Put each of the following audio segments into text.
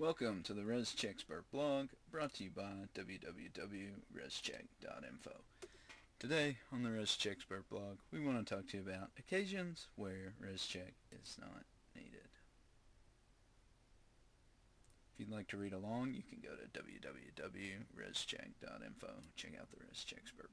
Welcome to the Rescheck blog, brought to you by www.rescheck.info. Today on the Rescheck blog, we want to talk to you about occasions where Rescheck is not needed. If you'd like to read along, you can go to www.rescheck.info. Check out the Rescheck blog.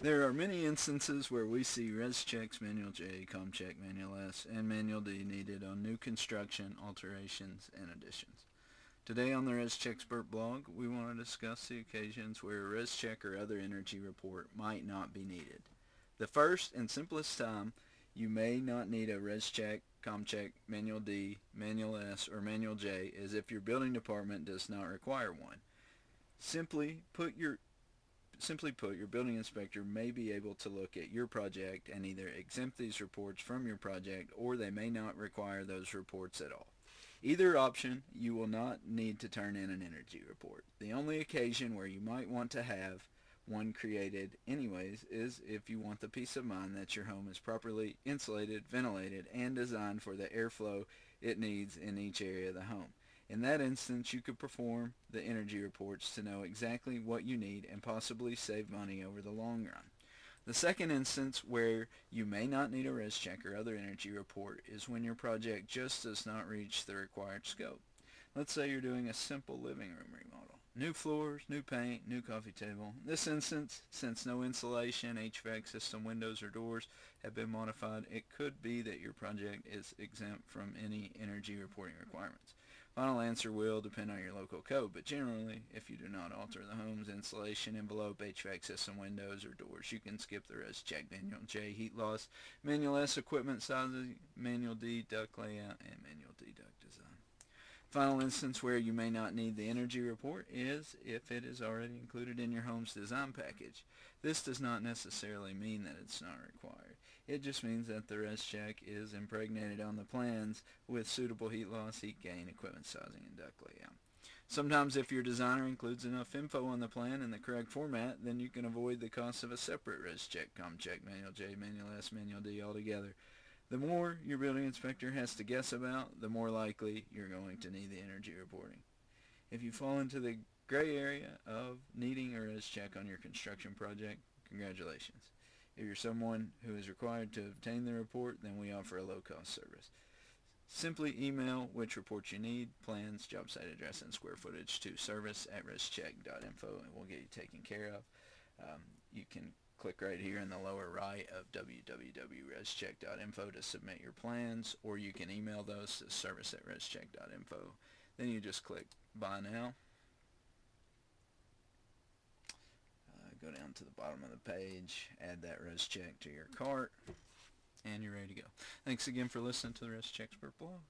There are many instances where we see Rescheck's Manual J, ComCheck Manual S, and Manual D needed on new construction, alterations, and additions. Today on the Rescheck blog, we want to discuss the occasions where a Rescheck or other energy report might not be needed. The first and simplest time you may not need a Rescheck, ComCheck, Manual D, Manual S, or Manual J is if your building department does not require one. Simply put, your building inspector may be able to look at your project and either exempt these reports from your project, or they may not require those reports at all. Either option, you will not need to turn in an energy report. The only occasion where you might want to have one created anyways is if you want the peace of mind that your home is properly insulated, ventilated, and designed for the airflow it needs in each area of the home. In that instance, you could perform the energy reports to know exactly what you need and possibly save money over the long run. The second instance where you may not need a Rescheck or other energy report is when your project just does not reach the required scope. Let's say you're doing a simple living room remodel. New floors, new paint, new coffee table. In this instance, since no insulation, HVAC system, windows, or doors have been modified, it could be that your project is exempt from any energy reporting requirements. Final answer will depend on your local code, but generally, if you do not alter the home's insulation, envelope, HVAC system, windows, or doors, you can skip the Rescheck Manual J heat loss, Manual S equipment sizing, Manual D duct layout, and Manual D duct design. Final instance where you may not need the energy report is if it is already included in your home's design package. This does not necessarily mean that it's not required. It just means that the Rescheck is impregnated on the plans with suitable heat loss, heat gain, equipment sizing, and duct layout. Sometimes if your designer includes enough info on the plan in the correct format, then you can avoid the cost of a separate Rescheck, ComCheck, Manual J, Manual S, Manual D altogether. The more your building inspector has to guess about, the more likely you're going to need the energy reporting. If you fall into the gray area of needing a Rescheck on your construction project, congratulations. If you're someone who is required to obtain the report, then we offer a low-cost service. Simply email which report you need, plans, job site address, and square footage to service@rescheck.info, and we'll get you taken care of. You can click right here in the lower right of www.rescheck.info to submit your plans, or you can email those to service@rescheck.info. Then you just click Buy Now. Go down to the bottom of the page, add that Rescheck to your cart, and you're ready to go. Thanks again for listening to the Rescheck blog.